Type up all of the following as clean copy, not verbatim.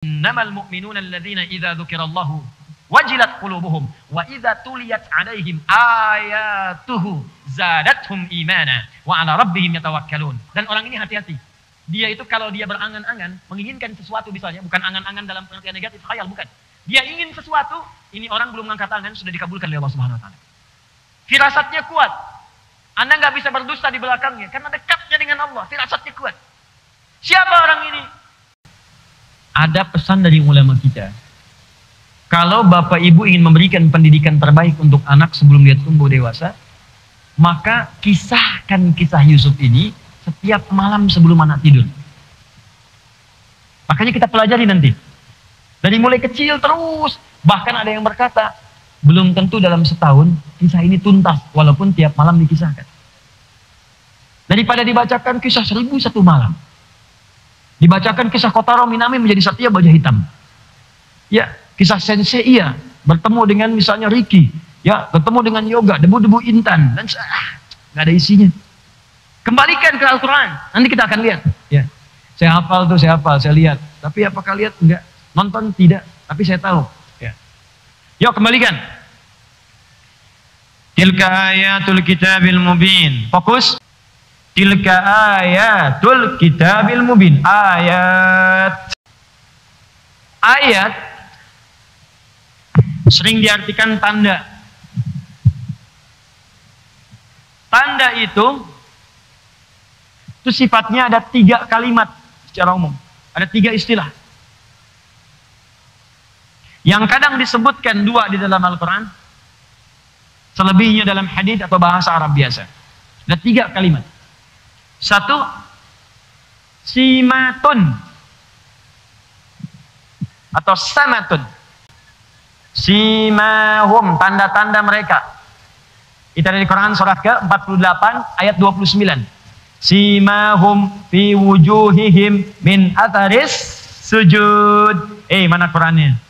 Innamal mu'minuna alladzina idza dzukirallahu wajilat qulubuhum wa idza tuliyat 'alaihim ayatuhu zadatuhum imana wa 'ala rabbihim yatawakkalun. Dan orang ini hati-hati. Dia itu kalau dia berangan-angan menginginkan sesuatu misalnya, bukan angan-angan dalam pengertian negatif, khayal bukan. Dia ingin sesuatu, ini orang belum mengangkat tangan sudah dikabulkan oleh Allah Subhanahu wa taala. Firasatnya kuat. Anda nggak bisa berdusta di belakangnya karena dekatnya dengan Allah, firasatnya kuat. Siapa orang ini? Ada pesan dari ulama kita. Kalau bapak ibu ingin memberikan pendidikan terbaik untuk anak sebelum dia tumbuh dewasa, maka kisahkan kisah Yusuf ini setiap malam sebelum anak tidur. Makanya kita pelajari nanti. Dari mulai kecil terus. Bahkan ada yang berkata, belum tentu dalam setahun kisah ini tuntas, walaupun tiap malam dikisahkan. Daripada dibacakan kisah 1001 malam. Dibacakan kisah Kotaro Minami menjadi Satya Baja Hitam. Ya, kisah Sensei Iya bertemu dengan misalnya Ricky, ya, bertemu dengan Yoga, debu-debu intan, dan nggak ada isinya. Kembalikan ke Al-Quran, nanti kita akan lihat. Ya, saya hafal tuh, saya hafal, saya lihat. Tapi apakah lihat? Enggak. Nonton tidak, tapi saya tahu. Ya. Yuk kembalikan. Tilka ayatul kitabil mubin. Fokus. Tilka ayatul kitabil mubin. Ayat. Ayat sering diartikan tanda. Tanda itu sifatnya ada 3 kalimat secara umum. Ada 3 istilah. Yang kadang disebutkan 2 di dalam Al-Quran. Selebihnya dalam hadis atau bahasa Arab biasa. Ada 3 kalimat. 1, simatun atau samatun. Simahum, tanda-tanda mereka. Itu ada di Quran surah ke-48 ayat 29. Simahum fi wujuhihim min atharis sujud. Mana Qurannya?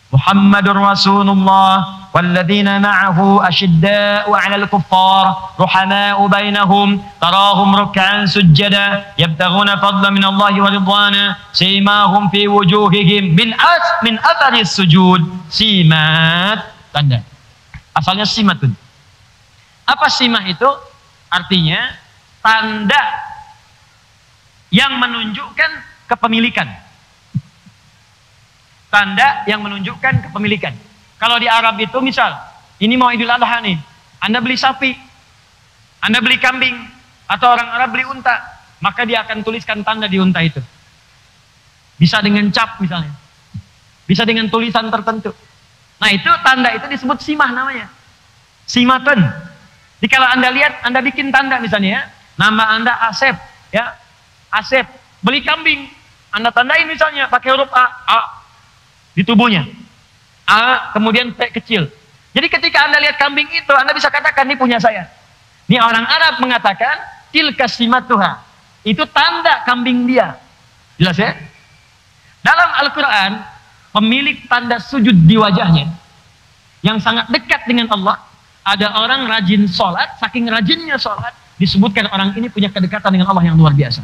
Muhammadur Rasulullah walladzina ma'ahu asyidda'u 'alal kuffar ruhama'u bainahum tarahum ruk'an sujjada yabtaghuna fadlan min Allah wa ridwana simahum fi wujuhihim min atharis sujud. Simat, tanda. Asalnya simatun. Apa simah itu? Artinya tanda yang menunjukkan kepemilikan. Tanda yang menunjukkan kepemilikan. Kalau di Arab itu misal, ini mau Idul Adha nih, Anda beli sapi, Anda beli kambing, atau orang Arab beli unta, maka dia akan tuliskan tanda di unta itu. Bisa dengan cap misalnya, bisa dengan tulisan tertentu. Nah itu tanda itu disebut simah namanya. Simatun. Jadi kalau Anda lihat, Anda bikin tanda misalnya ya, nama Anda Asep, ya, Asep, beli kambing, Anda tandain misalnya pakai huruf A di tubuhnya. A, kemudian P kecil. Jadi ketika Anda lihat kambing itu, Anda bisa katakan, ini punya saya. Ini orang Arab mengatakan, tilka simatuha. Itu tanda kambing dia. Jelas ya? Dalam Al-Quran, pemilik tanda sujud di wajahnya, yang sangat dekat dengan Allah, ada orang rajin sholat, saking rajinnya sholat, disebutkan orang ini punya kedekatan dengan Allah yang luar biasa.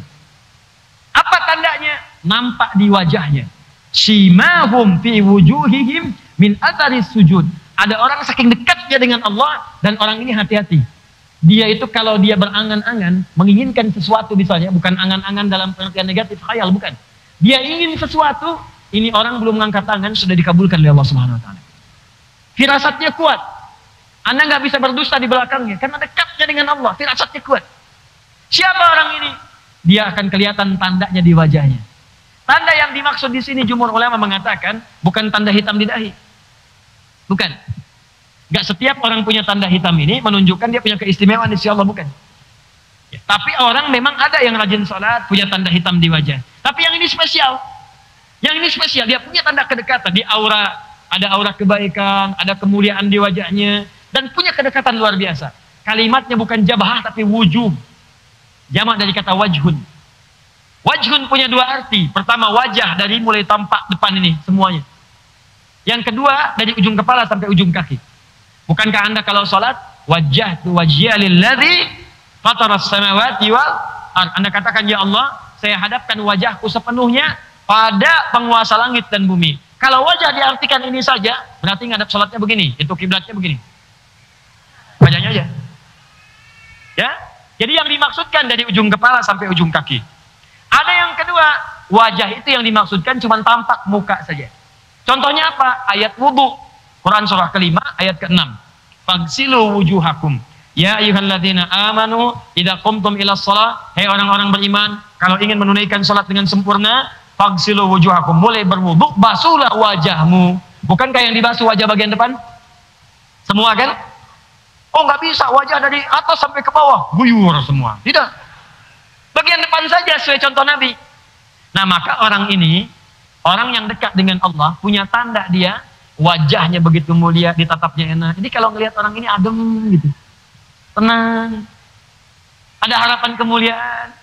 Apa tandanya? Nampak di wajahnya. Simahum fi wujuhihim min atharis sujud. Ada orang saking dekatnya dengan Allah, dan orang ini hati-hati. Dia itu kalau dia berangan-angan menginginkan sesuatu misalnya, bukan angan-angan dalam pengertian negatif, khayal bukan. Dia ingin sesuatu, ini orang belum mengangkat tangan sudah dikabulkan oleh Allah Subhanahu wa taala. Firasatnya kuat. Anda nggak bisa berdusta di belakangnya karena dekatnya dengan Allah, firasatnya kuat. Siapa orang ini? Dia akan kelihatan tandanya di wajahnya. Tanda yang dimaksud di sini jumhur ulama mengatakan bukan tanda hitam di dahi. Bukan. Gak setiap orang punya tanda hitam ini menunjukkan dia punya keistimewaan di sisi Allah, bukan. Ya, tapi orang memang ada yang rajin sholat punya tanda hitam di wajah. Tapi yang ini spesial. Yang ini spesial, dia punya tanda kedekatan di aura, ada aura kebaikan, ada kemuliaan di wajahnya, dan punya kedekatan luar biasa. Kalimatnya bukan jabahah tapi wujuh. Jamak dari kata wajhun. Wajhun punya 2 arti. Pertama, wajah dari mulai tampak depan ini semuanya. Yang kedua, dari ujung kepala sampai ujung kaki. Bukankah Anda kalau sholat, wajjahtu wajhiya lilladzi fataras samawati wal ardh. Anda katakan, ya Allah, saya hadapkan wajahku sepenuhnya pada penguasa langit dan bumi. Kalau wajah diartikan ini saja, berarti ngadap sholatnya begini, itu kiblatnya begini. Wajahnya aja. Ya, jadi yang dimaksudkan dari ujung kepala sampai ujung kaki. Ada yang kedua, wajah itu yang dimaksudkan cuma tampak muka saja. Contohnya apa? Ayat wudu. Quran surah ke-5 ayat ke-6. Fagsilu wujuhakum. Ya ayyuhalladzina amanu idza qumtum ila shalah. Hei orang-orang beriman, kalau ingin menunaikan salat dengan sempurna, fagsilu wujuhakum. Mulai berwudu, basuhlah wajahmu. Bukankah yang dibasuh wajah bagian depan? Semua kan? Oh, nggak bisa wajah dari atas sampai ke bawah, guyur semua. Tidak. Bagian depan saja sesuai contoh Nabi. Nah, maka orang ini, orang yang dekat dengan Allah, punya tanda dia, wajahnya begitu mulia, ditatapnya enak. Jadi kalau ngelihat orang ini adem gitu, tenang, ada harapan kemuliaan.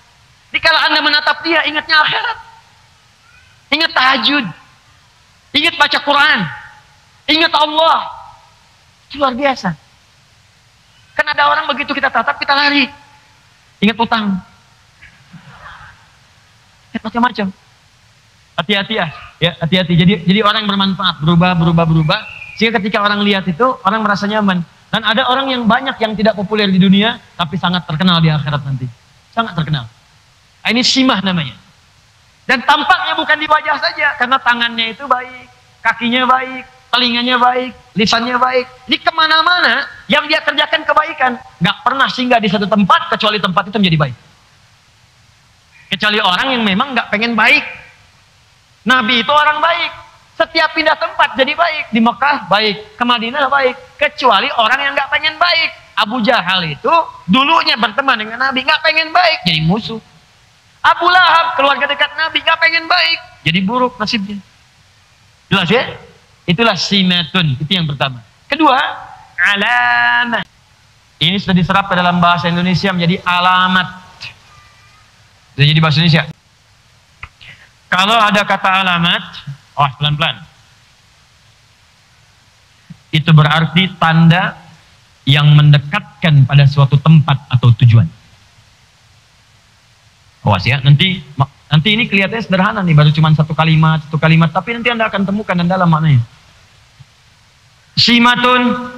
Jadi kalau Anda menatap dia, ingatnya akhirat, ingat tahajud, ingat baca Quran, ingat Allah. Itu luar biasa. Kan ada orang begitu kita tatap, kita lari, ingat utang, ingat macam-macam. Hati-hati ya, hati-hati. Jadi orang bermanfaat, berubah. Sehingga ketika orang lihat itu, orang merasa nyaman. Dan ada orang yang banyak yang tidak populer di dunia, tapi sangat terkenal di akhirat nanti. Sangat terkenal. Nah, ini simah namanya. Dan tampaknya bukan di wajah saja, karena tangannya itu baik, kakinya baik, telinganya baik, lisannya baik. Jadi kemana-mana yang dia kerjakan kebaikan, nggak pernah singgah di satu tempat, kecuali tempat itu menjadi baik. Kecuali orang yang memang nggak pengen baik. Nabi itu orang baik. Setiap pindah tempat jadi baik. Di Mekah baik, ke Madinah baik. Kecuali orang yang nggak pengen baik. Abu Jahal itu dulunya berteman dengan Nabi, nggak pengen baik, jadi musuh. Abu Lahab, keluarga dekat Nabi, nggak pengen baik, jadi buruk nasibnya. Jelas ya? Itulah simatun. Itu yang pertama. Kedua, alamat. Ini sudah diserap ke dalam bahasa Indonesia menjadi alamat. Sudah jadi bahasa Indonesia. Kalau ada kata alamat, pelan-pelan. Itu berarti tanda yang mendekatkan pada suatu tempat atau tujuan. Awas ya, nanti ini kelihatannya sederhana nih, baru cuma satu kalimat, tapi nanti Anda akan temukan dan dalam maknanya. Simatun,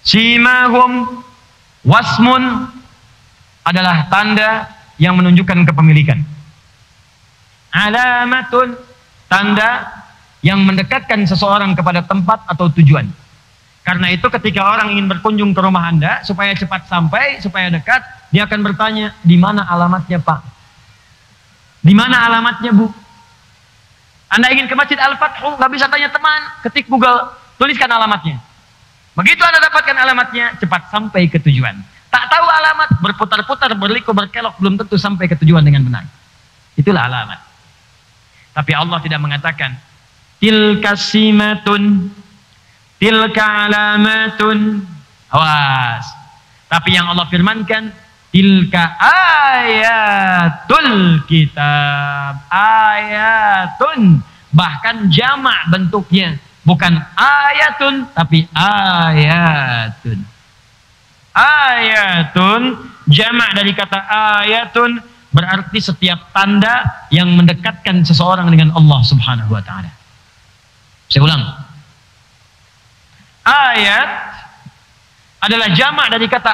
simahum, wasmun adalah tanda yang menunjukkan kepemilikan. Alamatun, tanda yang mendekatkan seseorang kepada tempat atau tujuan. Karena itu ketika orang ingin berkunjung ke rumah Anda, supaya cepat sampai, supaya dekat, dia akan bertanya, di mana alamatnya Pak? Di mana alamatnya Bu? Anda ingin ke Masjid Al-Fathu, nggak bisa tanya teman, ketik Google, tuliskan alamatnya. Begitu Anda dapatkan alamatnya, cepat sampai ke tujuan. Tak tahu alamat, berputar-putar, berliku, berkelok, belum tentu sampai ke tujuan dengan benar. Itulah alamat. Tapi Allah tidak mengatakan tilka simatun, tilka alamatun. Awas. Tapi yang Allah firmankan tilka ayatul kitab. Ayatun, bahkan jamak bentuknya, bukan ayatun tapi ayatun. Ayatun jamak dari kata ayatun, berarti setiap tanda yang mendekatkan seseorang dengan Allah Subhanahu wa ta'ala. Saya ulang. Ayat adalah jamak dari kata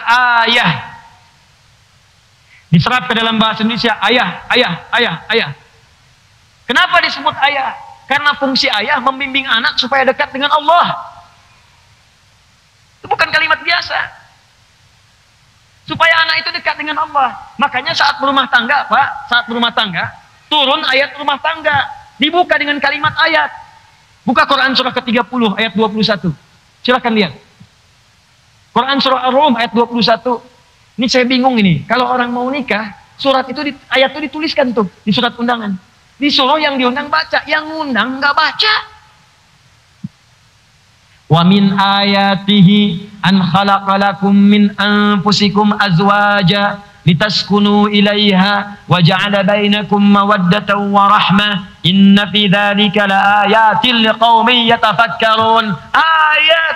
ayah. Diserap ke dalam bahasa Indonesia ayah. Kenapa disebut ayah? Karena fungsi ayah membimbing anak supaya dekat dengan Allah. Itu bukan kalimat biasa. Supaya anak itu dekat dengan Allah. Makanya saat berumah tangga, Pak, saat berumah tangga, turun ayat rumah tangga, dibuka dengan kalimat ayat. Buka Quran surah ke-30 ayat 21. Silakan lihat. Quran surah Ar-Rum ayat 21. Ini saya bingung ini. Kalau orang mau nikah, surat itu ayat itu dituliskan tuh di surat undangan. Disuruh yang diundang baca, yang undang nggak baca. Wa min ayatihi an khalaqalakum min anfusikum azwaja litaskunu ilaiha wa ja'ala bainakum mawaddatan wa rahmah inna fi dzalika laayatil liqaumin yatafakkarun. Ayat.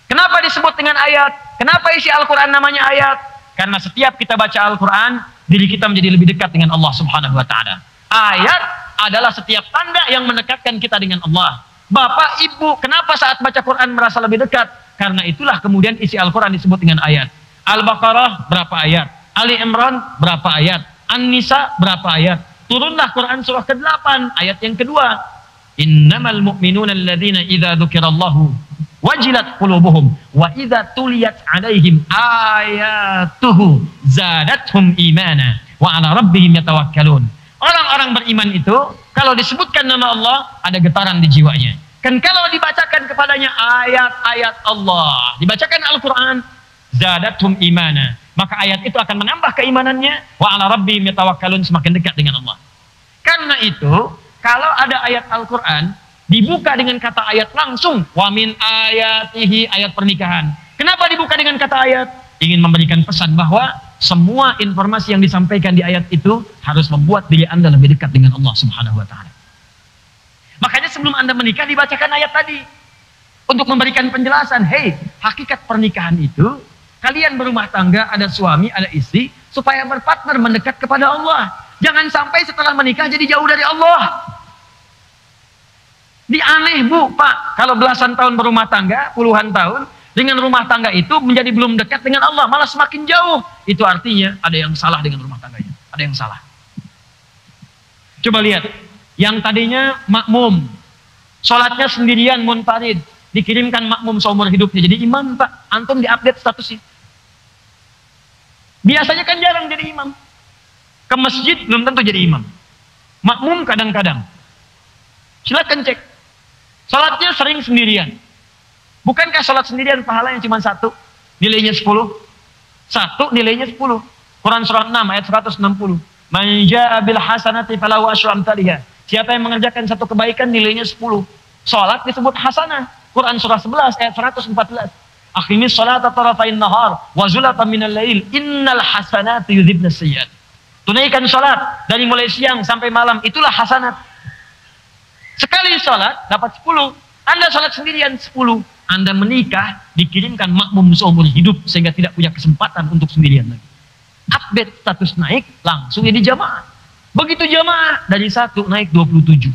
Kenapa disebut dengan ayat? Kenapa isi Al-Qur'an namanya ayat? Karena setiap kita baca Al-Qur'an, diri kita menjadi lebih dekat dengan Allah Subhanahu wa taala. Ayat adalah setiap tanda yang mendekatkan kita dengan Allah. Bapak, ibu, kenapa saat baca Quran merasa lebih dekat? Karena itulah kemudian isi Al-Quran disebut dengan ayat. Al-Baqarah berapa ayat? Ali Imran berapa ayat? An-Nisa berapa ayat? Turunlah Quran surah ke-8, ayat yang kedua. Innamal mu'minuna alladhina idza dzukirallahu wajilat qulubuhum wa idza tuliyat 'alaihim ayatuhu zadatuhum imana wa 'ala rabbihim yatawakkalun. Orang-orang beriman itu kalau disebutkan nama Allah ada getaran di jiwanya. Kan kalau dibacakan kepadanya ayat-ayat Allah, dibacakan Al-Quran, zadathum imana, maka ayat itu akan menambah keimanannya, wa 'ala rabbihim yatawakkalun, semakin dekat dengan Allah. Karena itu, kalau ada ayat Al-Quran dibuka dengan kata ayat langsung, wa min ayatihi, ayat pernikahan. Kenapa dibuka dengan kata ayat? Ingin memberikan pesan bahwa semua informasi yang disampaikan di ayat itu harus membuat diri Anda lebih dekat dengan Allah Subhanahu wa taala. Makanya sebelum Anda menikah dibacakan ayat tadi untuk memberikan penjelasan, hey, hakikat pernikahan itu kalian berumah tangga, ada suami, ada istri, supaya berpartner mendekat kepada Allah. Jangan sampai setelah menikah jadi jauh dari Allah. Aneh Bu, Pak, kalau belasan tahun berumah tangga, puluhan tahun, dengan rumah tangga itu menjadi belum dekat dengan Allah, malah semakin jauh. Itu artinya ada yang salah dengan rumah tangganya. Ada yang salah. Coba lihat, yang tadinya makmum, sholatnya sendirian munfarid, dikirimkan makmum seumur hidupnya jadi imam, Pak. Antum diupdate statusnya. Biasanya kan jarang jadi imam. Ke masjid belum tentu jadi imam. Makmum kadang-kadang. Silakan cek. Sholatnya sering sendirian. Bukankah sholat sendirian pahalanya cuma satu? Nilainya 10. Satu nilainya 10. Quran surah 6 ayat 160. Man jaa bil hasanati falahu asyru amsalihha. Siapa yang mengerjakan satu kebaikan nilainya 10. Sholat disebut hasanah. Quran surah 11 ayat 114. Aqimis sholata tarafain nahar wa zulatan minal lail innal hasanati yudhibnas sayyi'at. Tunaikan sholat dari mulai siang sampai malam, itulah hasanat. Sekali sholat dapat 10. Anda sholat sendirian 10. Anda menikah dikirimkan makmum seumur hidup sehingga tidak punya kesempatan untuk sendirian lagi. Update status naik langsung jadi jamaah. Begitu jamaah dari 1 naik 27.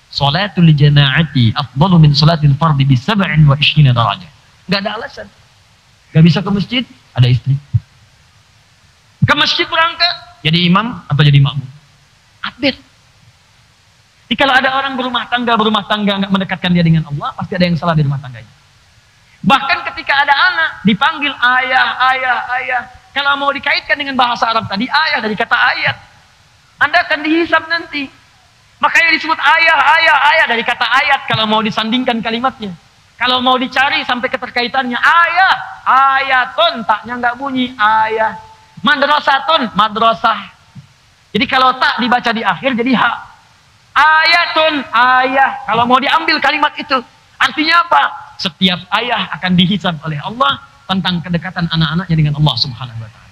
Sholatul jama'ati afdalu min sholatil fardi bi 27 darajah. Gak ada alasan. Gak bisa ke masjid, ada istri. Ke masjid berangkat, jadi imam atau jadi makmum. Update. Jadi kalau ada orang berumah tangga nggak mendekatkan dia dengan Allah, pasti ada yang salah di rumah tangganya. Bahkan ketika ada anak dipanggil ayah. Kalau mau dikaitkan dengan bahasa Arab tadi, ayah dari kata ayat. Anda akan dihisab nanti. Makanya disebut ayah dari kata ayat kalau mau disandingkan kalimatnya. Kalau mau dicari sampai keterkaitannya, ayatun, taknya nggak bunyi, ayah. Madrasatun, madrasah. Jadi kalau tak dibaca di akhir jadi ha. Ayatun, ayah. Kalau mau diambil kalimat itu, artinya apa? Setiap ayah akan dihisab oleh Allah tentang kedekatan anak-anaknya dengan Allah Subhanahu wa taala.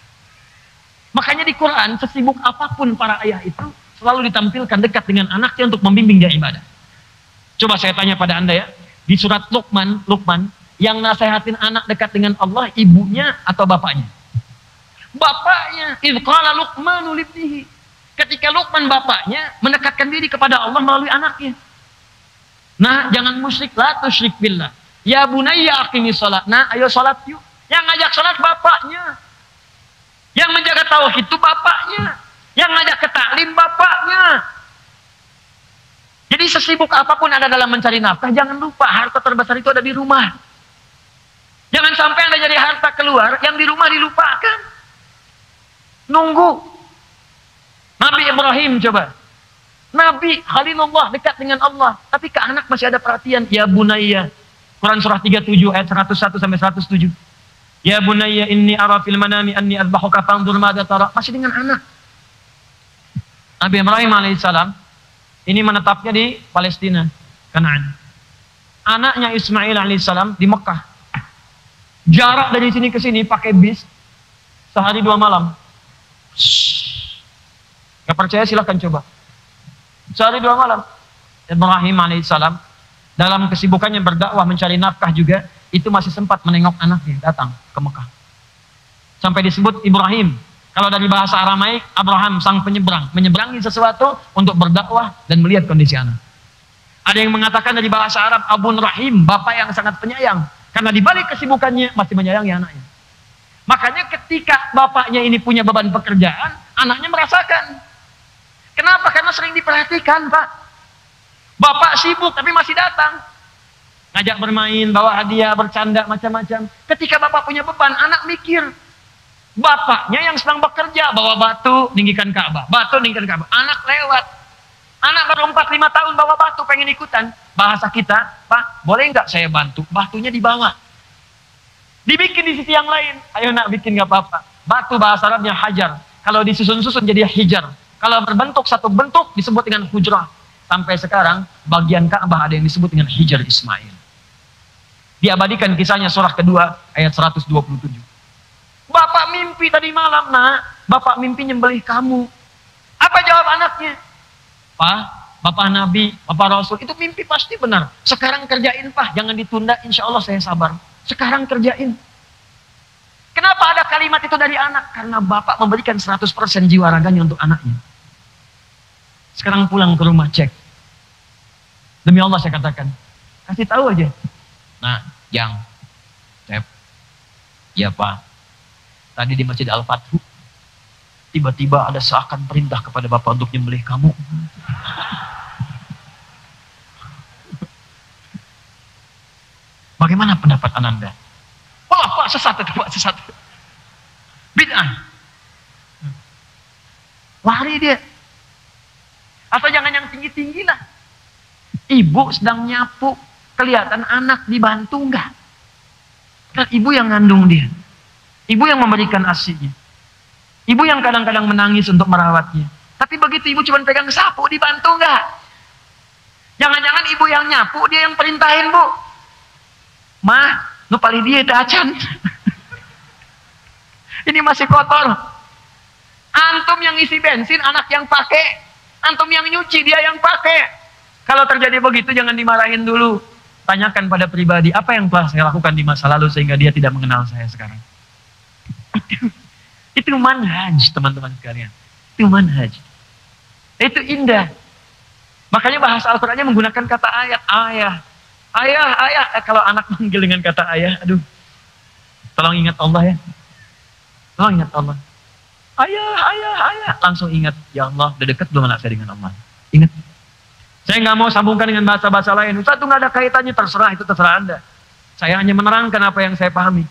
Makanya di Quran, sesibuk apapun para ayah itu selalu ditampilkan dekat dengan anaknya untuk membimbing dia ibadah. Coba saya tanya pada Anda ya, di surat Luqman, yang nasehatin anak dekat dengan Allah, ibunya atau bapaknya? Bapaknya. Idh qala Luqmanu libnihi. Ketika Luqman bapaknya mendekatkan diri kepada Allah melalui anaknya. Nah, jangan musyrik, la tusyrik billah. Ya bunayya aqimis shalat. Nah, ayo salat yuk. Yang ngajak salat bapaknya. Yang menjaga tauhid itu bapaknya. Yang ngajak ke taklim bapaknya. Jadi sesibuk apapun Anda dalam mencari nafkah, jangan lupa harta terbesar itu ada di rumah. Jangan sampai Anda jadi harta keluar, yang di rumah dilupakan. Nunggu. Nabi Ibrahim coba. Nabi Khalilullah dekat dengan Allah. Tapi ke anak masih ada perhatian. Ya bunayya. Quran surah 37 ayat 101 sampai 107. Ya bunayya inni ara fil manami anni adbahuka fanzur madza tara. Masih dengan anak. Nabi Ibrahim alaihissalam ini menetapnya di Palestina, Kanaan. Anaknya Ismail alaihissalam di Mekah. Jarak dari sini ke sini pakai bis sehari 2 malam. Gak percaya silahkan coba. Sehari 2 malam. Ibrahim alaihissalam dalam kesibukannya berdakwah mencari nafkah juga, itu masih sempat menengok anaknya datang ke Mekah. Sampai disebut Ibrahim Kalau dari bahasa Aramaik, Abraham sang penyeberang, menyeberangi sesuatu untuk berdakwah dan melihat kondisi anak. Ada yang mengatakan dari bahasa Arab, Abun Rahim, bapak yang sangat penyayang. Karena di balik kesibukannya masih menyayangi anaknya. Makanya ketika bapaknya ini punya beban pekerjaan, anaknya merasakan. Kenapa? Karena sering diperhatikan, Pak. Bapak sibuk tapi masih datang. Ngajak bermain, bawa hadiah, bercanda, macam-macam. Ketika bapak punya beban, anak mikir. Bapaknya yang sedang bekerja, bawa batu, tinggikan Ka'bah. Batu, tinggikan Ka'bah. Anak lewat. Anak baru 4-5 tahun bawa batu, pengen ikutan. Bahasa kita, Pak, boleh nggak saya bantu? Batunya dibawa. Dibikin di sisi yang lain. Ayo nak, bikin nggak apa-apa. Batu bahasa Arabnya hajar. Kalau disusun-susun jadi hijar. Kalau berbentuk satu bentuk disebut dengan hujrah. Sampai sekarang, bagian Ka'bah ada yang disebut dengan hijar Ismail. Diabadikan kisahnya surah kedua, ayat 127. Bapak mimpi tadi malam, nak. Bapak mimpi nyembelih kamu. Apa jawab anaknya? Pak, Bapak Nabi, Bapak Rasul, itu mimpi pasti benar. Sekarang kerjain, Pak. Jangan ditunda, insya Allah saya sabar. Sekarang kerjain. Kenapa ada kalimat itu dari anak? Karena Bapak memberikan 100% jiwa raganya untuk anaknya. Sekarang pulang ke rumah, cek. Demi Allah saya katakan. Kasih tahu aja. Nah, yang. Cep. Ya, Pak. Tadi di Masjid Al-Fathu, tiba-tiba ada seakan perintah kepada Bapak untuk nyembelih kamu. Bagaimana pendapat Ananda? Wah, Pak, sesat itu, Pak, sesat. Bid'ah. Lari dia. Atau jangan yang tinggi-tinggi lah. Ibu sedang nyapu, kelihatan anak dibantu enggak? Kan ibu yang ngandung dia. Ibu yang memberikan ASI-nya. Ibu yang kadang-kadang menangis untuk merawatnya. Tapi begitu ibu cuma pegang sapu, dibantu enggak? Jangan-jangan ibu yang nyapu, dia yang perintahin, Bu. Mah, nu paling dia itu acan. Ini masih kotor. Antum yang isi bensin, anak yang pakai. Antum yang nyuci, dia yang pakai. Kalau terjadi begitu, jangan dimarahin dulu. Tanyakan pada pribadi, apa yang telah saya lakukan di masa lalu sehingga dia tidak mengenal saya sekarang. Itu manhaj, teman-teman sekalian. Itu manhaj. Itu indah. Makanya bahasa Al-Qur'annya menggunakan kata ayat, ayah. Ayah, ayah. Kalau anak manggil dengan kata ayah, aduh. Tolong ingat Allah ya. Tolong ingat Allah. Ayah, ayah, ayah. Langsung ingat, ya Allah, udah dekat belum anak saya dengan Allah. Ingat. Saya nggak mau sambungkan dengan bahasa-bahasa lain. Ustaz itu nggak ada kaitannya, terserah, itu terserah Anda. Saya hanya menerangkan apa yang saya pahami.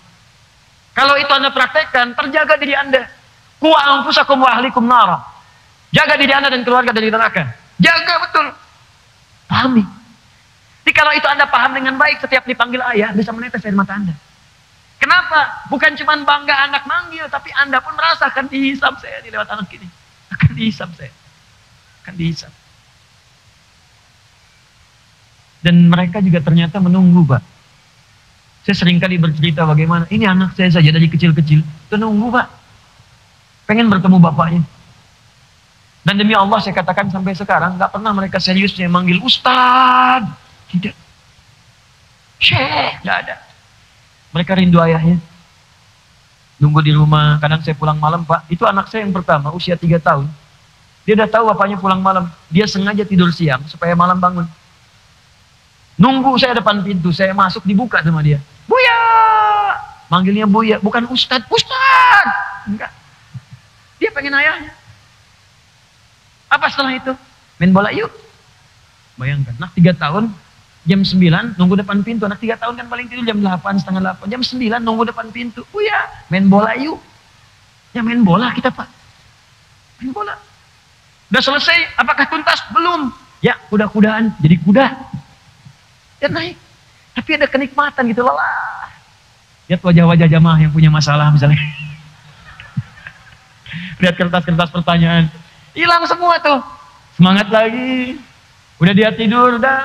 Kalau itu Anda praktekkan, terjaga diri Anda. Ku anfusakum wa ahlikum nara. Jaga diri Anda dan keluarga dari neraka. Jaga betul. Pahami. Jadi kalau itu Anda paham dengan baik, setiap dipanggil ayah, bisa menetes air mata Anda. Kenapa? Bukan cuma bangga anak manggil, tapi Anda pun merasakan dihisap saya di lewat anak ini. Akan dihisap saya. Akan dihisap. Dan mereka juga ternyata menunggu, Pak. Saya seringkali bercerita bagaimana, ini anak saya saja dari kecil-kecil, itu nunggu, Pak. Pengen bertemu bapaknya. Dan demi Allah saya katakan sampai sekarang, gak pernah mereka serius yang manggil Ustadz. Tidak. Syekh, gak ada. Mereka rindu ayahnya. Nunggu di rumah, kadang saya pulang malam, Pak. Itu anak saya yang pertama, usia 3 tahun. Dia udah tahu bapaknya pulang malam. Dia sengaja tidur siang, supaya malam bangun. Nunggu saya depan pintu, saya masuk dibuka sama dia. Buya! Manggilnya Buya, bukan Ustadz. Ustadz! Enggak. Dia pengen ayahnya. Apa setelah itu? Main bola yuk. Bayangkan, anak 3 tahun, jam 9, nunggu depan pintu. Anak 3 tahun kan paling tidur jam 8, setengah 8. Jam 9, nunggu depan pintu. Buya, main bola yuk. Ya main bola kita, Pak. Main bola. Udah selesai, apakah tuntas? Belum. Ya, kuda-kudaan, jadi kuda. Dia naik. Tapi ada kenikmatan gitu, lelah. Lihat wajah-wajah jamaah yang punya masalah misalnya. Lihat kertas-kertas pertanyaan. Hilang semua tuh. Semangat lagi. Udah dia tidur, udah.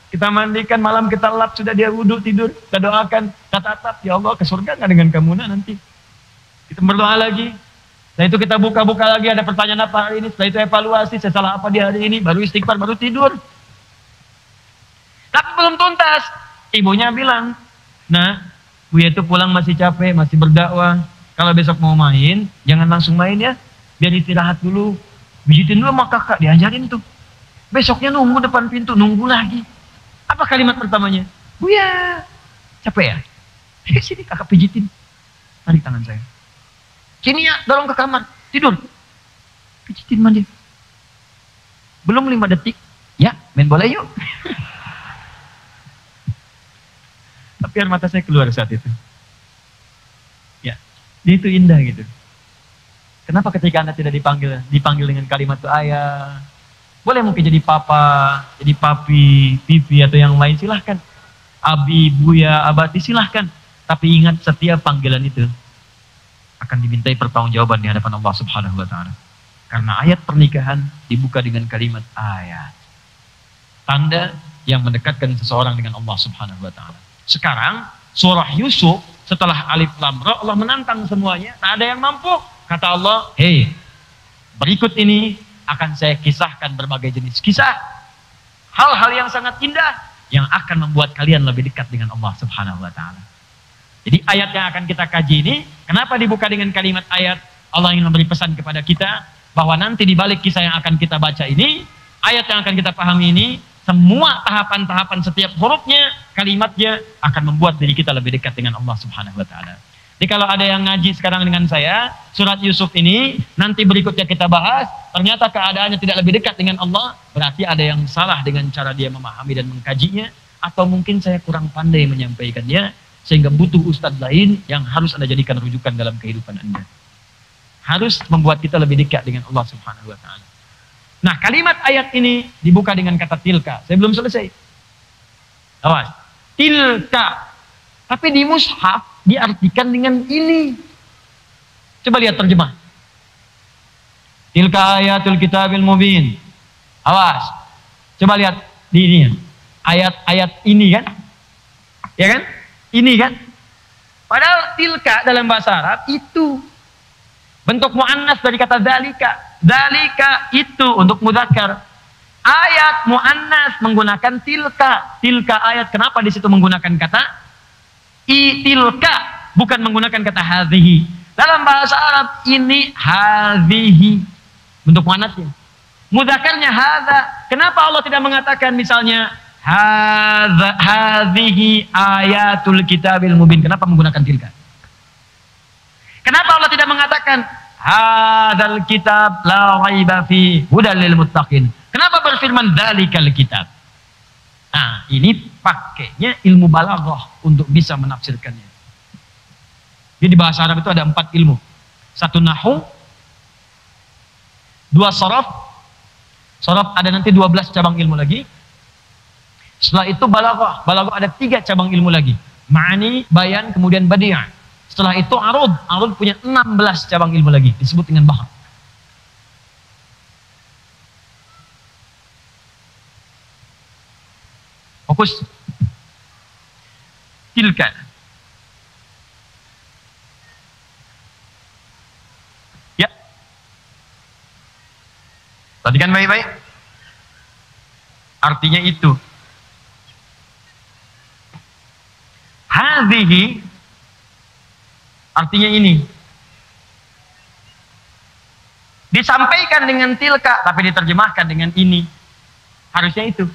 Kita mandikan, malam kita lap, sudah dia wudhu tidur. Kita doakan, kita tatap, ya Allah ke surga gak dengan kamu nanti. Kita berdoa lagi. Setelah itu kita buka-buka lagi, ada pertanyaan apa hari ini. Setelah itu evaluasi, saya salah apa di hari ini. Baru istighfar, baru tidur. Tapi belum tuntas. Ibunya bilang, nah, Buya itu pulang masih capek, masih berdakwah. Kalau besok mau main, jangan langsung main ya. Biar istirahat dulu. Pijitin dulu sama kakak, diajarin tuh. Besoknya nunggu depan pintu, nunggu lagi. Apa kalimat pertamanya? Buya. Capek ya? Sini kakak pijitin. Tarik tangan saya. Sini ya, dorong ke kamar. Tidur. Pijitin mandi. Belum 5 detik. Ya, main bola yuk. Tapi air mata saya keluar saat itu. Ya, itu indah gitu. Kenapa ketika Anda tidak dipanggil dengan kalimat itu ayah, boleh mungkin jadi papa, jadi papi, pipi atau yang lain, silahkan. Abi, buya, abati, silahkan. Tapi ingat, setiap panggilan itu akan dimintai pertanggungjawaban di hadapan Allah Subhanahu wa Ta'ala. Karena ayat pernikahan dibuka dengan kalimat ayat. Tanda yang mendekatkan seseorang dengan Allah Subhanahu wa Ta'ala. Sekarang surah Yusuf setelah alif lam ra, Allah menantang semuanya, tak ada yang mampu. Kata Allah, hei, berikut ini akan saya kisahkan berbagai jenis kisah, hal-hal yang sangat indah yang akan membuat kalian lebih dekat dengan Allah Subhanahu wa Ta'ala. Jadi ayat yang akan kita kaji ini, kenapa dibuka dengan kalimat ayat? Allah ingin memberi pesan kepada kita bahwa nanti di balik kisah yang akan kita baca ini, ayat yang akan kita pahami ini, semua tahapan-tahapan setiap hurufnya, kalimatnya akan membuat diri kita lebih dekat dengan Allah Subhanahu wa Ta'ala. Jadi kalau ada yang ngaji sekarang dengan saya, surat Yusuf ini, nanti berikutnya kita bahas, ternyata keadaannya tidak lebih dekat dengan Allah, berarti ada yang salah dengan cara dia memahami dan mengkajinya, atau mungkin saya kurang pandai menyampaikannya, sehingga butuh ustadz lain yang harus Anda jadikan rujukan dalam kehidupan Anda. Harus membuat kita lebih dekat dengan Allah Subhanahu wa Ta'ala. Nah, kalimat ayat ini dibuka dengan kata tilka. Saya belum selesai. Awas. Tilka. Tapi di mushaf diartikan dengan ini. Coba lihat terjemah. Tilka ayatul kitabil mubin. Awas. Coba lihat di ini. Ayat-ayat ini kan? Ya kan? Ini kan? Padahal tilka dalam bahasa Arab itu bentuk muannas dari kata dzalika. Dzalika itu untuk mudzakkar. Ayat muannas menggunakan tilka. Tilka ayat, kenapa di situ menggunakan kata tilka, bukan menggunakan kata hadhihi. Dalam bahasa Arab ini hadhihi bentuk muannasnya. Mudzakarnya hadza. Kenapa Allah tidak mengatakan misalnya hadhihi ayatul kitabil mubin? Kenapa menggunakan tilka? Kenapa Allah tidak mengatakan hadzal kitab la raiba fi hudal lil muttaqin? Kenapa berfirman dzalikal kitab? Nah, ini pakainya ilmu balaghah untuk bisa menafsirkannya. Jadi di bahasa Arab itu ada 4 ilmu. 1 nahwu, 2 sharaf. Sharaf ada nanti 12 cabang ilmu lagi. Setelah itu balaghah. Balaghah ada 3 cabang ilmu lagi. Ma'ani, bayan, kemudian badi'ah. Setelah itu arud. Arud punya 16 cabang ilmu lagi. Disebut dengan bahar. Fokus. Tilka. Ya. Perhatikan baik-baik. Artinya itu. Hadhihi artinya ini. Disampaikan dengan tilka, tapi diterjemahkan dengan ini. Harusnya itu.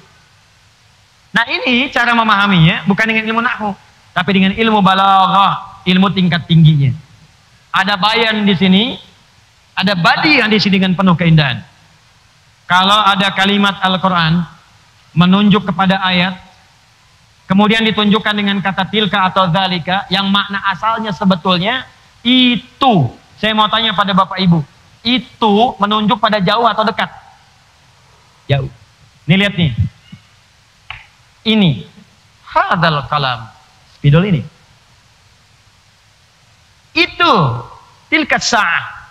Nah, ini cara memahaminya bukan dengan ilmu nahwu, tapi dengan ilmu balaghah, ilmu tingkat tingginya. Ada bayan di sini, ada badi'ah di sini dengan penuh keindahan. Kalau ada kalimat Al-Qur'an menunjuk kepada ayat, kemudian ditunjukkan dengan kata tilka atau dzalika, yang makna asalnya sebetulnya itu. Saya mau tanya pada Bapak Ibu, itu menunjuk pada jauh atau dekat? Jauh. Nih lihat nih. Ini hadzal kalam, spidol ini. Itu tilka sa'ah,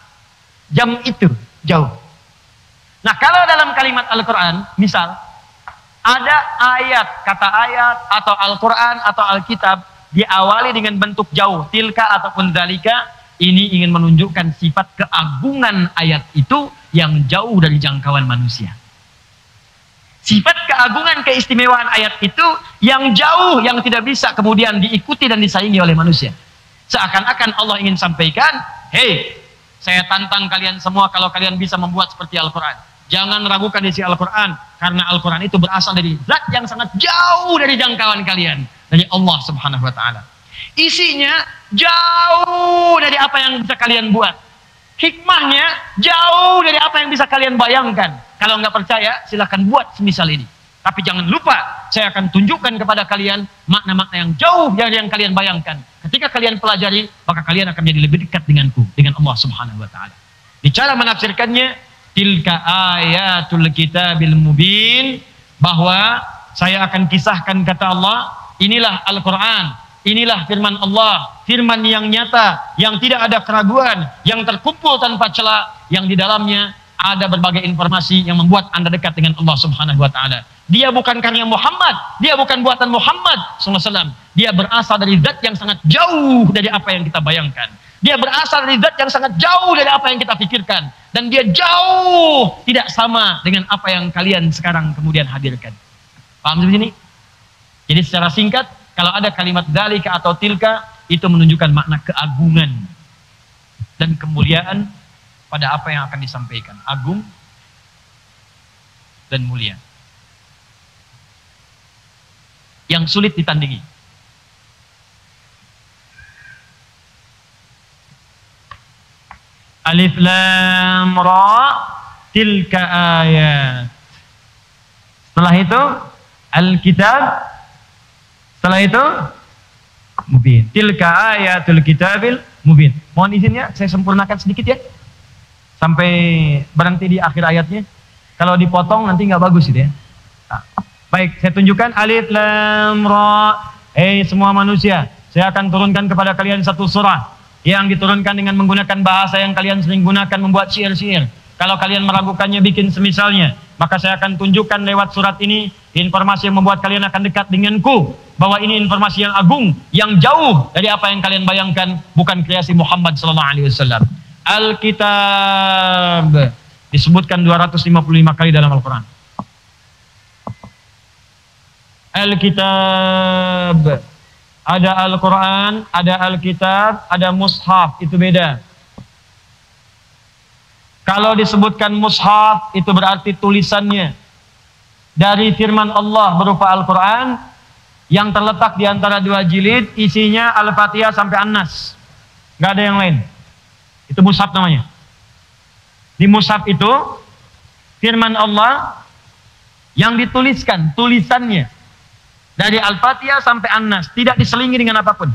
jam itu jauh. Nah, kalau dalam kalimat Al-Qur'an, misal ada ayat, kata ayat atau Al-Qur'an atau Alkitab diawali dengan bentuk jauh, tilka ataupun dzalika, ini ingin menunjukkan sifat keagungan ayat itu yang jauh dari jangkauan manusia. Sifat keagungan keistimewaan ayat itu yang jauh, yang tidak bisa kemudian diikuti dan disaingi oleh manusia. Seakan-akan Allah ingin sampaikan, hei, saya tantang kalian semua kalau kalian bisa membuat seperti Al-Quran. Jangan ragukan isi Al-Quran, karena Al-Quran itu berasal dari zat yang sangat jauh dari jangkauan kalian, dari Allah Subhanahu wa Ta'ala. Isinya jauh dari apa yang bisa kalian buat. Hikmahnya jauh dari apa yang bisa kalian bayangkan. Kalau nggak percaya, silahkan buat semisal ini. Tapi jangan lupa, saya akan tunjukkan kepada kalian makna-makna yang jauh dari yang kalian bayangkan. Ketika kalian pelajari, maka kalian akan menjadi lebih dekat denganku, dengan Allah Subhanahu wa Ta'ala. Di cara menafsirkannya, tilka ayatul kitabil mubin, bahwa saya akan kisahkan, kata Allah, inilah Al-Quran, inilah firman Allah, firman yang nyata, yang tidak ada keraguan, yang terkumpul tanpa celah, yang di dalamnya ada berbagai informasi yang membuat Anda dekat dengan Allah Subhanahu wa Ta'ala. Dia bukan karya Muhammad, dia bukan buatan Muhammad SAW. Dia berasal dari zat yang sangat jauh dari apa yang kita bayangkan. Dia berasal dari zat yang sangat jauh dari apa yang kita pikirkan. Dan dia jauh tidak sama dengan apa yang kalian sekarang kemudian hadirkan. Paham seperti ini? Jadi secara singkat, kalau ada kalimat dalika atau tilka, itu menunjukkan makna keagungan dan kemuliaan pada apa yang akan disampaikan. Agung dan mulia. Yang sulit ditandingi. Alif lam ra tilka ayat. Setelah itu Alkitab. Setelah itu mubin. Tilka ayatul kitabil mubin. Mohon izinnya saya sempurnakan sedikit ya. Sampai berhenti di akhir ayatnya. Kalau dipotong nanti nggak bagus gitu ya. Nah, baik, saya tunjukkan alif lam ra. Semua manusia, saya akan turunkan kepada kalian satu surah yang diturunkan dengan menggunakan bahasa yang kalian sering gunakan membuat syair-syair. Kalau kalian meragukannya, bikin semisalnya, maka saya akan tunjukkan lewat surat ini informasi yang membuat kalian akan dekat denganku, bahwa ini informasi yang agung, yang jauh dari apa yang kalian bayangkan, bukan kreasi Muhammad SAW. Alkitab disebutkan 255 kali dalam Al-Quran. Alkitab, ada Al-Quran, ada Alkitab, ada Mushaf, itu beda. Kalau disebutkan Mushaf, itu berarti tulisannya dari firman Allah berupa Al-Quran yang terletak di antara dua jilid, isinya Al-Fatihah sampai An-Nas, nggak ada yang lain. Itu Mushaf namanya. Di Mushaf itu firman Allah yang dituliskan, tulisannya dari Al-Fatihah sampai An-Nas, tidak diselingi dengan apapun.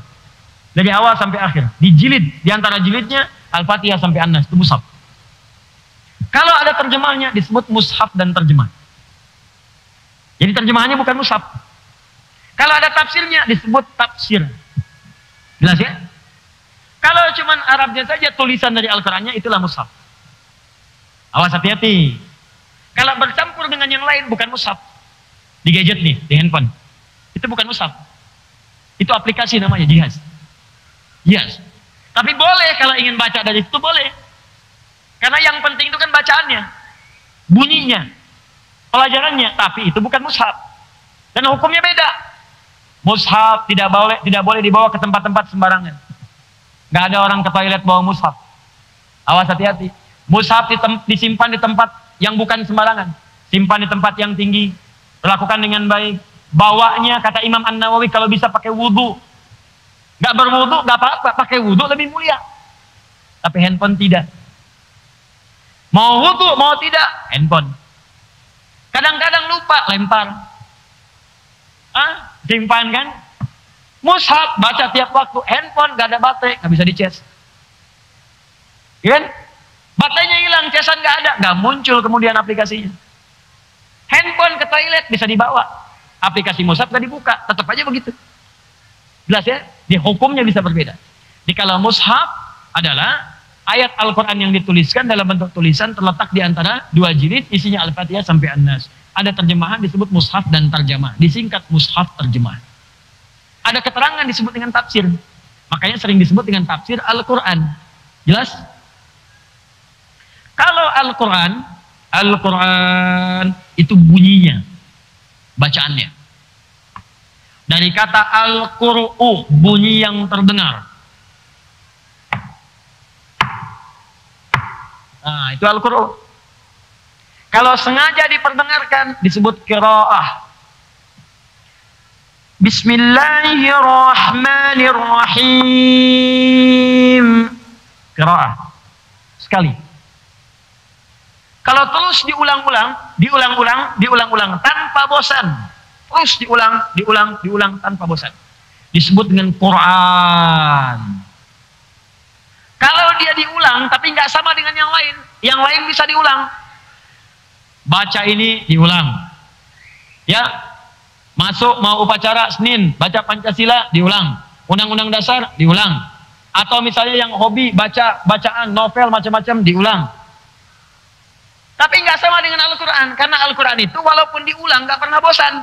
Dari awal sampai akhir. Di jilid, di antara jilidnya Al-Fatihah sampai An-Nas, itu Mushaf. Kalau ada terjemahnya disebut Mushaf dan terjemah. Jadi terjemahannya bukan Mushaf. Kalau ada tafsirnya disebut tafsir. Jelas ya? Kalau cuman Arabnya saja tulisan dari Al-Qurannya, itulah Mushaf. Awas hati-hati. Kalau bercampur dengan yang lain bukan Mushaf. Di gadget nih, di handphone. Itu bukan Mushaf. Itu aplikasi namanya, jihaz. Yes. Tapi boleh kalau ingin baca dari situ, boleh. Karena yang penting itu kan bacaannya, bunyinya, pelajarannya. Tapi itu bukan Mushaf. Dan hukumnya beda. Mushaf tidak boleh dibawa ke tempat-tempat sembarangan. Nggak ada orang ke toilet bawa Mushaf. Awas hati-hati. Mushaf disimpan di tempat yang bukan sembarangan. Simpan di tempat yang tinggi. Lakukan dengan baik. Bawanya, kata Imam An-Nawawi, kalau bisa pakai wudhu. Nggak berwudhu, nggak apa-apa. Pakai wudhu lebih mulia. Tapi handphone tidak. Mau wudhu, mau tidak, handphone. Kadang-kadang lupa, lempar. Simpan kan? Mushaf, baca tiap waktu. Handphone, gak ada baterai, gak bisa dicas. Ya kan? Baterainya hilang, casan gak ada, gak muncul kemudian aplikasinya. Handphone ke toilet bisa dibawa. Aplikasi Mushaf gak dibuka, tetap aja begitu. Jelas ya? Di hukumnya bisa berbeda. Di kalau Mushaf adalah ayat Al-Quran yang dituliskan dalam bentuk tulisan, terletak di antara dua jilid, isinya Al-Fatihah sampai An-Nas. Ada terjemahan disebut Mushaf dan terjemah. Disingkat Mushaf terjemah. Ada keterangan disebut dengan tafsir. Makanya sering disebut dengan tafsir Al-Quran. Jelas? Kalau Al-Quran itu bunyinya, bacaannya. Dari kata Al-Qur'u, bunyi yang terdengar. Nah, itu Al-Qur'an. Kalau sengaja diperdengarkan disebut qiraah. Bismillahirrahmanirrahim. Qiraah. Sekali. Kalau terus diulang-ulang tanpa bosan. Terus diulang tanpa bosan. Disebut dengan Quran. Kalau dia diulang tapi nggak sama dengan yang lain bisa diulang. Baca ini diulang. Ya, masuk mau upacara Senin, baca Pancasila diulang. Undang-undang dasar diulang. Atau misalnya yang hobi bacaan novel macam-macam diulang. Tapi nggak sama dengan Al-Quran, karena Al-Quran itu walaupun diulang nggak pernah bosan,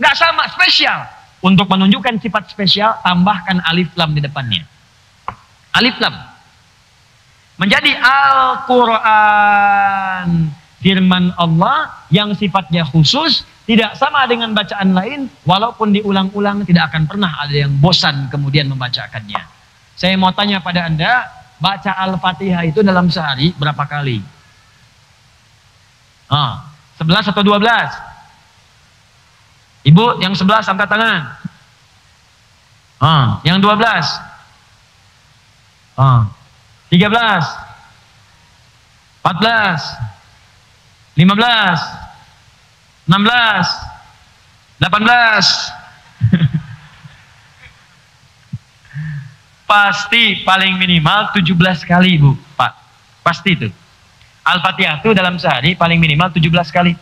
nggak sama, spesial. Untuk menunjukkan sifat spesial, tambahkan alif lam di depannya. Alif lam menjadi Al-Quran, firman Allah yang sifatnya khusus, tidak sama dengan bacaan lain, walaupun diulang-ulang tidak akan pernah ada yang bosan kemudian membacakannya. Saya mau tanya pada Anda, baca Al-Fatihah itu dalam sehari berapa kali? 11 atau 12? Ibu yang 11 angkat tangan. Yang 12? 13? 14? 15? 16? 18? Pasti paling minimal 17 kali, Bu, Pak. Pasti itu. Al-Fatihah itu dalam sehari paling minimal 17 kali.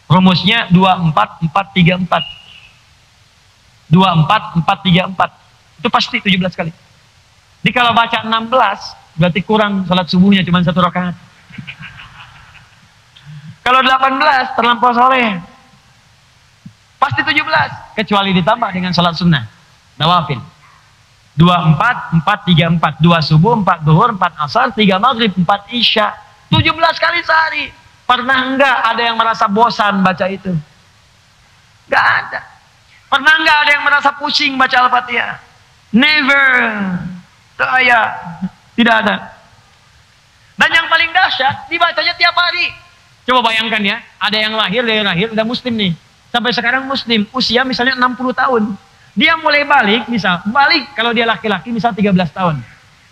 Rumusnya 24-4-3-4. 24-4-3-4. Itu pasti 17 kali. Jadi kalau baca 16, berarti kurang salat subuhnya cuma 1 rakaat. Kalau 18, terlampau soleh. Pasti 17. Kecuali ditambah dengan salat sunnah. Nawafil. 24-4-3-4. 2 subuh, 4 duhur, 4 asar, 3 maghrib, 4 isya. 17 kali sehari. Pernah enggak ada yang merasa bosan baca itu? Enggak ada. Pernah enggak ada yang merasa pusing baca Al-Fatihah? Never. Tidak ada. Dan yang paling dahsyat, dibacanya tiap hari. Coba bayangkan ya, ada yang lahir udah muslim nih. Sampai sekarang muslim, usia misalnya 60 tahun. Dia mulai balik kalau dia laki-laki misal 13 tahun.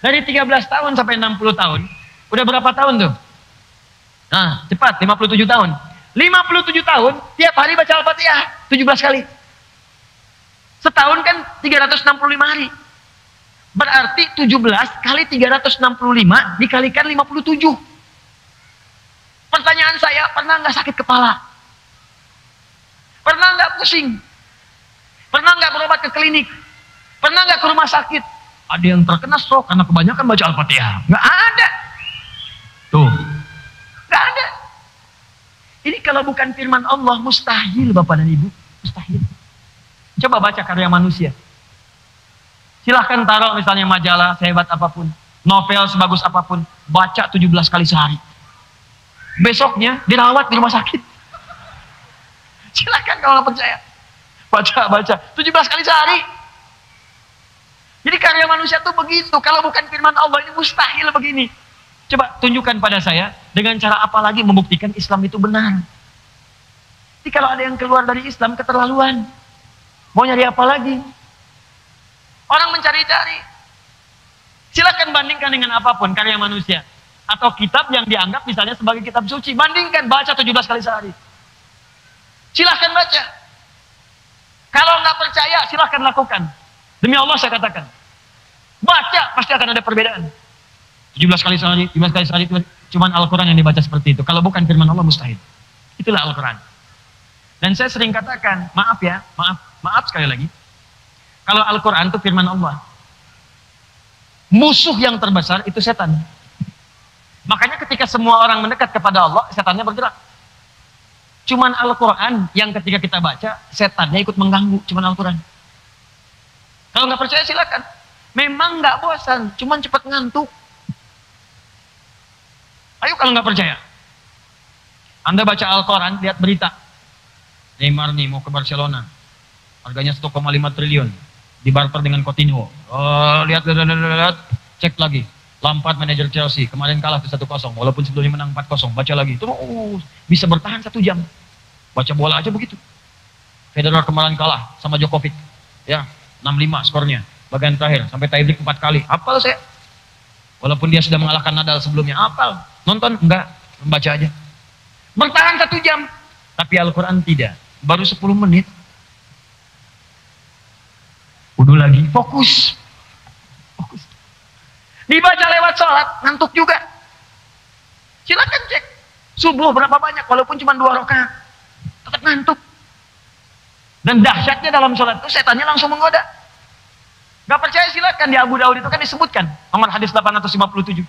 Dari 13 tahun sampai 60 tahun, udah berapa tahun tuh? Nah, cepat, 57 tahun. 57 tahun, tiap hari baca Al-Fatihah, 17 kali. Setahun kan 365 hari. Berarti 17 kali 365 dikalikan 57. Pertanyaan saya, pernah nggak sakit kepala? Pernah nggak pusing? Pernah nggak berobat ke klinik? Pernah nggak ke rumah sakit? Ada yang terkena stroke karena kebanyakan baca Al-Fatihah? Nggak ada. Tuh. Nggak ada. Ini kalau bukan firman Allah, mustahil Bapak dan Ibu. Mustahil. Coba baca karya manusia. Silahkan taruh misalnya majalah sehebat apapun. Novel sebagus apapun. Baca 17 kali sehari. Besoknya dirawat di rumah sakit. Silahkan kalau nggak percaya. Baca. 17 kali sehari. Jadi karya manusia tuh begitu. Kalau bukan firman Allah, ini mustahil begini. Coba tunjukkan pada saya, dengan cara apa lagi membuktikan Islam itu benar. Jadi kalau ada yang keluar dari Islam, keterlaluan. Mau nyari apa lagi? Orang mencari-cari. Silakan bandingkan dengan apapun karya manusia. Atau kitab yang dianggap misalnya sebagai kitab suci. Bandingkan, baca 17 kali sehari. Silahkan baca. Kalau nggak percaya, silahkan lakukan. Demi Allah saya katakan. Baca, pasti akan ada perbedaan. 17 kali sehari, 17 kali sehari, cuman Al-Quran yang dibaca seperti itu. Kalau bukan firman Allah, mustahil. Itulah Al-Quran. Dan saya sering katakan, maaf sekali lagi. Kalau Al-Quran itu firman Allah. Musuh yang terbesar itu setan. Makanya ketika semua orang mendekat kepada Allah, setannya bergerak. Cuman Al-Quran yang ketika kita baca, setannya ikut mengganggu. Cuman Al-Quran. Kalau nggak percaya silakan. Memang nggak bosan, cuman cepat ngantuk. Ayo kalau nggak percaya. Anda baca Al-Quran, lihat berita. Neymar nih mau ke Barcelona. Harganya 1,5 triliun. Dibarter dengan Coutinho. Oh, lihat. Cek lagi. Lampard manajer Chelsea, kemarin kalah tuh 1-0, walaupun sebelumnya menang 4-0, baca lagi. Itu bisa bertahan 1 jam. Baca bola aja begitu. Federer kemarin kalah sama Djokovic. Ya, 6-5 skornya. Bagian terakhir, sampai tiebreak 4 kali. Hafal saya. Walaupun dia sudah mengalahkan Nadal sebelumnya. Hafal. Nonton? Enggak. Membaca aja. Bertahan 1 jam. Tapi Al-Quran tidak. Baru 10 menit. Wudu lagi. Fokus. Fokus. Dibaca lewat sholat, ngantuk juga. Silakan cek. Subuh berapa banyak, walaupun cuma 2 rakaat. Tetap ngantuk. Dan dahsyatnya dalam sholat itu, setannya langsung menggoda. Gak percaya silakan, di Abu Daud itu kan disebutkan. Nomor hadis 857.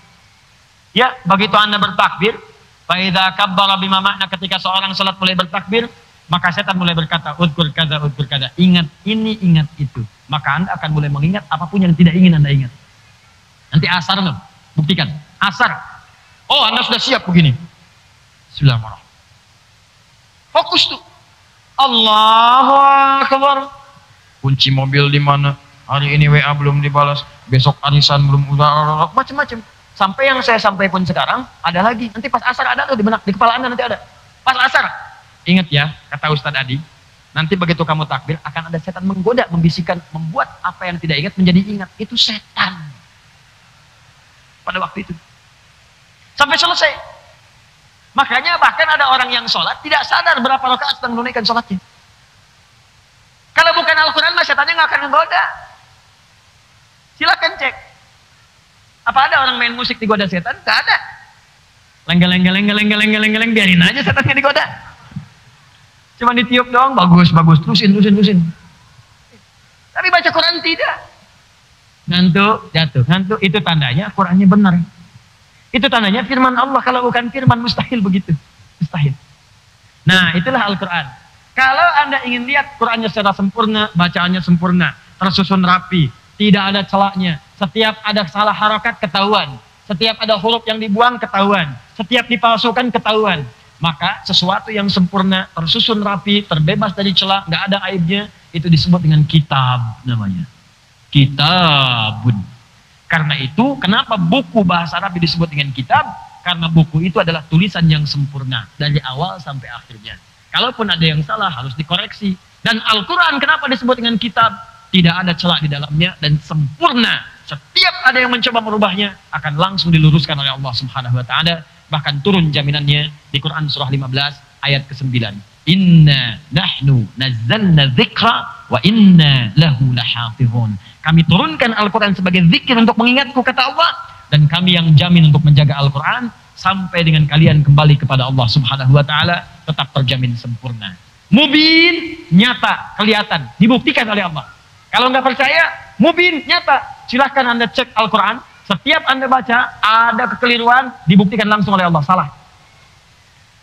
Ya, begitu Anda bertakbir, فَإِذَا كَبَّرَ بِمَا مَعْنَا, ketika seorang sholat mulai bertakbir, maka setan mulai berkata, udkur kaza, ingat ini, ingat itu. Maka Anda akan mulai mengingat apapun yang tidak ingin Anda ingat. Nanti asar loh, buktikan. Asar. Oh, Anda sudah siap begini. Bismillahirrahmanirrahim. Fokus tuh. Allahu Akbar. Kunci mobil di mana? Hari ini WA belum dibalas. Besok arisan belum udah. Macam-macam. Sampai yang saya sampaikan sekarang ada lagi. Nanti pas asar ada tuh di benak, di kepala Anda nanti ada. Pas asar. Ingat ya, kata Ustadz Adi. Nanti begitu kamu takbir akan ada setan menggoda, membisikkan, membuat apa yang tidak ingat menjadi ingat. Itu setan. Pada waktu itu sampai selesai. Makanya bahkan ada orang yang sholat tidak sadar berapa rakaat sedang menunaikan sholatnya. Kalau bukan Al-Quran mah setannya nggak akan menggoda. Silakan cek. Apa ada orang main musik digoda setan? Nggak ada. Lenggel, biarin aja setannya digoda. Cuma ditiup doang, bagus, terusin. Tapi baca Quran tidak. Ngantuk, jatuh. Ngantuk, itu tandanya Qurannya benar. Itu tandanya firman Allah. Kalau bukan firman, mustahil begitu. Mustahil. Nah, itulah Al-Quran. Kalau Anda ingin lihat Qurannya secara sempurna, bacaannya sempurna, tersusun rapi, tidak ada celaknya. Setiap ada salah harakat, ketahuan. Setiap ada huruf yang dibuang, ketahuan. Setiap dipalsukan, ketahuan. Maka sesuatu yang sempurna, tersusun rapi, terbebas dari celah, nggak ada aibnya, itu disebut dengan kitab namanya. Kitabun. Karena itu, kenapa buku bahasa Arab disebut dengan kitab? Karena buku itu adalah tulisan yang sempurna dari awal sampai akhirnya. Kalaupun ada yang salah harus dikoreksi. Dan Al-Quran kenapa disebut dengan kitab? Tidak ada celah di dalamnya dan sempurna. Setiap ada yang mencoba merubahnya akan langsung diluruskan oleh Allah Subhanahu wa taala. Bahkan turun jaminannya di Quran surah 15 ayat ke-9. Inna nahnu nazzalna dzikra wa inna lahu lahafizun. Kami turunkan Al-Quran sebagai zikir untuk mengingatku, kata Allah, dan kami yang jamin untuk menjaga Al-Quran sampai dengan kalian kembali kepada Allah Subhanahu wa taala tetap terjamin sempurna. Mubin, nyata, kelihatan, dibuktikan oleh Allah. Kalau nggak percaya, mubin, nyata. Silahkan Anda cek Al-Quran. Setiap Anda baca, ada kekeliruan, dibuktikan langsung oleh Allah. Salah.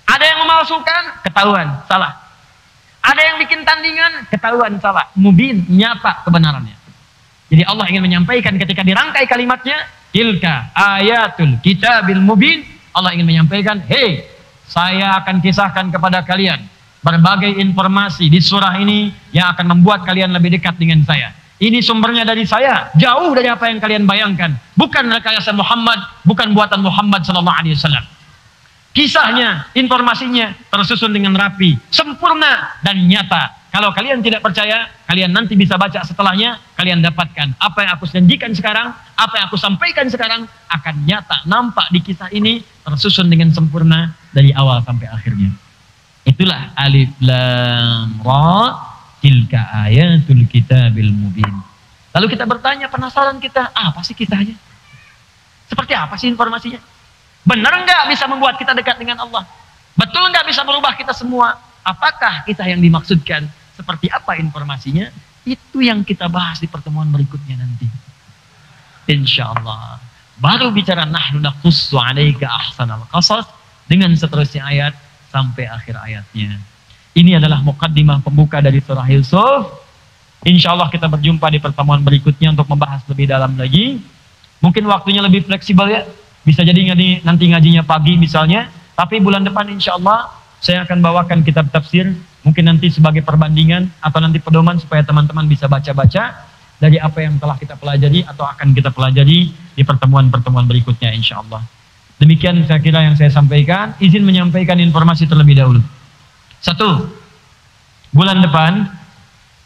Ada yang memalsukan, ketahuan, salah. Ada yang bikin tandingan, ketahuan, salah. Mubin, nyata kebenarannya. Jadi Allah ingin menyampaikan ketika dirangkai kalimatnya, tilka ayatul kitabil mubin. Allah ingin menyampaikan, hei, saya akan kisahkan kepada kalian berbagai informasi di surah ini yang akan membuat kalian lebih dekat dengan saya. Ini sumbernya dari saya, jauh dari apa yang kalian bayangkan. Bukan rekayasa Muhammad, bukan buatan Muhammad SAW. Kisahnya, informasinya tersusun dengan rapi, sempurna dan nyata. Kalau kalian tidak percaya, kalian nanti bisa baca setelahnya, kalian dapatkan apa yang aku janjikan sekarang, apa yang aku sampaikan sekarang akan nyata, nampak di kisah ini tersusun dengan sempurna dari awal sampai akhirnya. Itulah alif lam ra tilka ayatul kitabil mubin. Lalu kita bertanya, penasaran kita, apa sih kisahnya? Seperti apa sih informasinya? Benar nggak bisa membuat kita dekat dengan Allah? Betul nggak bisa merubah kita semua? Apakah kisah yang dimaksudkan? Seperti apa informasinya? Itu yang kita bahas di pertemuan berikutnya nanti. Insya Allah. Baru bicara nahnu naqussu 'alaika ahsanal qasas dengan seterusnya ayat sampai akhir ayatnya. Ini adalah muqaddimah pembuka dari surah Yusuf. Insya Allah kita berjumpa di pertemuan berikutnya untuk membahas lebih dalam lagi. Mungkin waktunya lebih fleksibel ya. Bisa jadi nanti ngajinya pagi misalnya. Tapi bulan depan insya Allah saya akan bawakan kitab tafsir. Mungkin nanti sebagai perbandingan atau nanti pedoman supaya teman-teman bisa baca-baca. dari apa yang telah kita pelajari atau akan kita pelajari di pertemuan-pertemuan berikutnya insyaallah. Demikian saya kira yang saya sampaikan. Izin menyampaikan informasi terlebih dahulu. 1. Bulan depan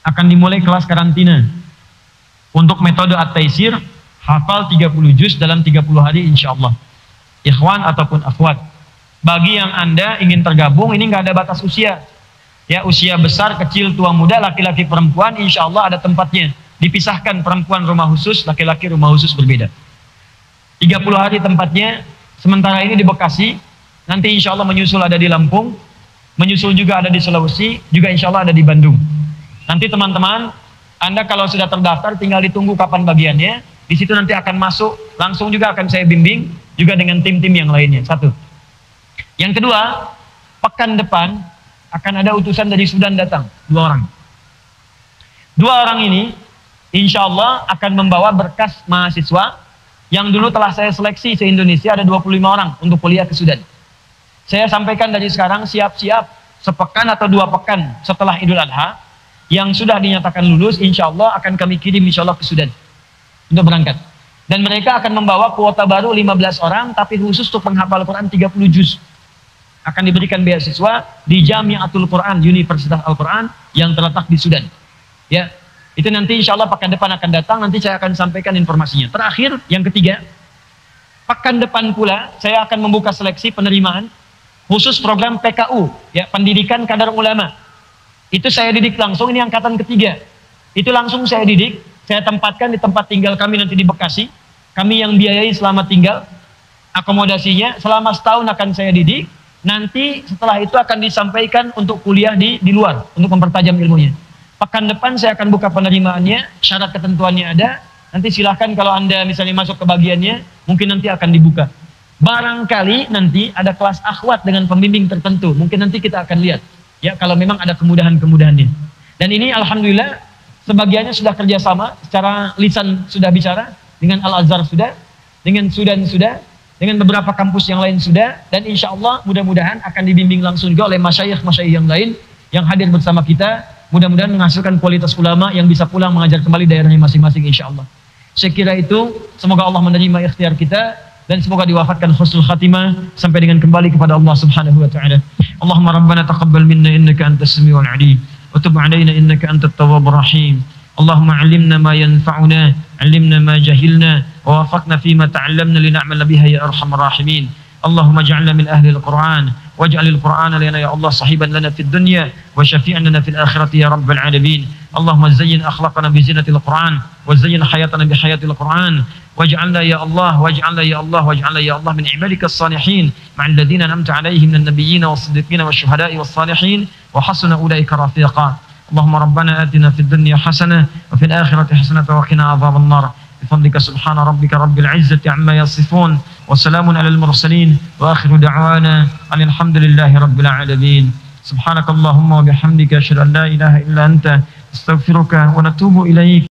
akan dimulai kelas karantina untuk metode at-taisir, hafal 30 juz dalam 30 hari insyaallah. Ikhwan ataupun akhwat, bagi yang Anda ingin tergabung, ini nggak ada batas usia. Ya, usia besar, kecil, tua, muda, laki-laki, perempuan, insyaallah ada tempatnya. Dipisahkan, perempuan rumah khusus, laki-laki rumah khusus berbeda. 30 hari tempatnya. Sementara ini di Bekasi, nanti insya Allah menyusul ada di Lampung, menyusul juga ada di Sulawesi, juga insya Allah ada di Bandung. Nanti teman-teman, Anda kalau sudah terdaftar tinggal ditunggu kapan bagiannya, di situ nanti akan masuk, langsung juga akan saya bimbing, juga dengan tim-tim yang lainnya. 1. Yang kedua, pekan depan akan ada utusan dari Sudan datang, 2 orang. 2 orang ini, insya Allah akan membawa berkas mahasiswa yang dulu telah saya seleksi se-Indonesia, ada 25 orang untuk kuliah ke Sudan. Saya sampaikan dari sekarang, siap-siap sepekan atau 2 pekan setelah Idul Adha, yang sudah dinyatakan lulus, insya Allah akan kami kirim insya Allah ke Sudan untuk berangkat. Dan mereka akan membawa kuota baru 15 orang, tapi khusus untuk penghafal Quran 30 juz. Akan diberikan beasiswa di Jamiatul Quran, Universitas Al-Quran yang terletak di Sudan. Ya. Itu nanti insya Allah pekan depan akan datang, nanti saya akan sampaikan informasinya. Terakhir, yang ketiga, pekan depan pula saya akan membuka seleksi penerimaan khusus program PKU, ya, Pendidikan Kadar Ulama. Itu saya didik langsung, ini angkatan ketiga. Itu langsung saya didik, saya tempatkan di tempat tinggal kami nanti di Bekasi. Kami yang biayai selama tinggal, akomodasinya, selama setahun akan saya didik. Nanti setelah itu akan disampaikan untuk kuliah di luar, untuk mempertajam ilmunya. Pekan depan saya akan buka penerimaannya, syarat ketentuannya ada. Nanti silahkan kalau Anda misalnya masuk ke bagiannya, mungkin nanti akan dibuka. Barangkali nanti ada kelas akhwat dengan pembimbing tertentu. Mungkin nanti kita akan lihat. Ya, kalau memang ada kemudahan-kemudahannya. Dan ini alhamdulillah sebagiannya sudah kerjasama, secara lisan sudah bicara, dengan Al-Azhar sudah, dengan Sudan sudah, dengan beberapa kampus yang lain sudah, dan insya Allah mudah-mudahan akan dibimbing langsung juga oleh masyayikh-masyayikh yang lain yang hadir bersama kita. Mudah-mudahan menghasilkan kualitas ulama yang bisa pulang mengajar kembali daerahnya masing-masing insyaallah. Saya kira itu, semoga Allah menerima ikhtiar kita dan semoga diwafatkan husnul khatimah sampai dengan kembali kepada Allah Subhanahu wa taala. Allahumma rabbana taqabbal minna innaka antas samiul alim wa tub 'alaina innaka antat tawwabur rahim. Allahumma 'allimna ma yanfa'una, 'allimna ma jahilna wa wafaqna fima ta'allamna lin'amala biha ya arhamar rahimin. Allahumma ij'alna min ahli al-Qur'an واجعل القرآن لنا يا الله صحيبا لنا في الدنيا وشفيعا لنا في الآخرة يا رب العالمين. اللهم زين أخلاقنا بزينة القرآن وزين حياتنا بحياة القرآن واجعلنا يا الله واجعلنا يا الله من عبادك الصالحين مع الذين أنعمت عليهم من النبيين والصديقين والشهداء والصالحين وحسن أولئك رفيقا. اللهم ربنا آتنا في الدنيا حسنة وفي الآخرة حسنة وقنا عذاب النار بفضلك سبحان ربك رب العزة عما يصفون وسلام على المرسلين وآخر دعوانا أن الحمد لله رب العالمين. سبحانك اللهم وبحمدك أشهد أن لا إله إلا أنت أستغفرك ونتوب إليك.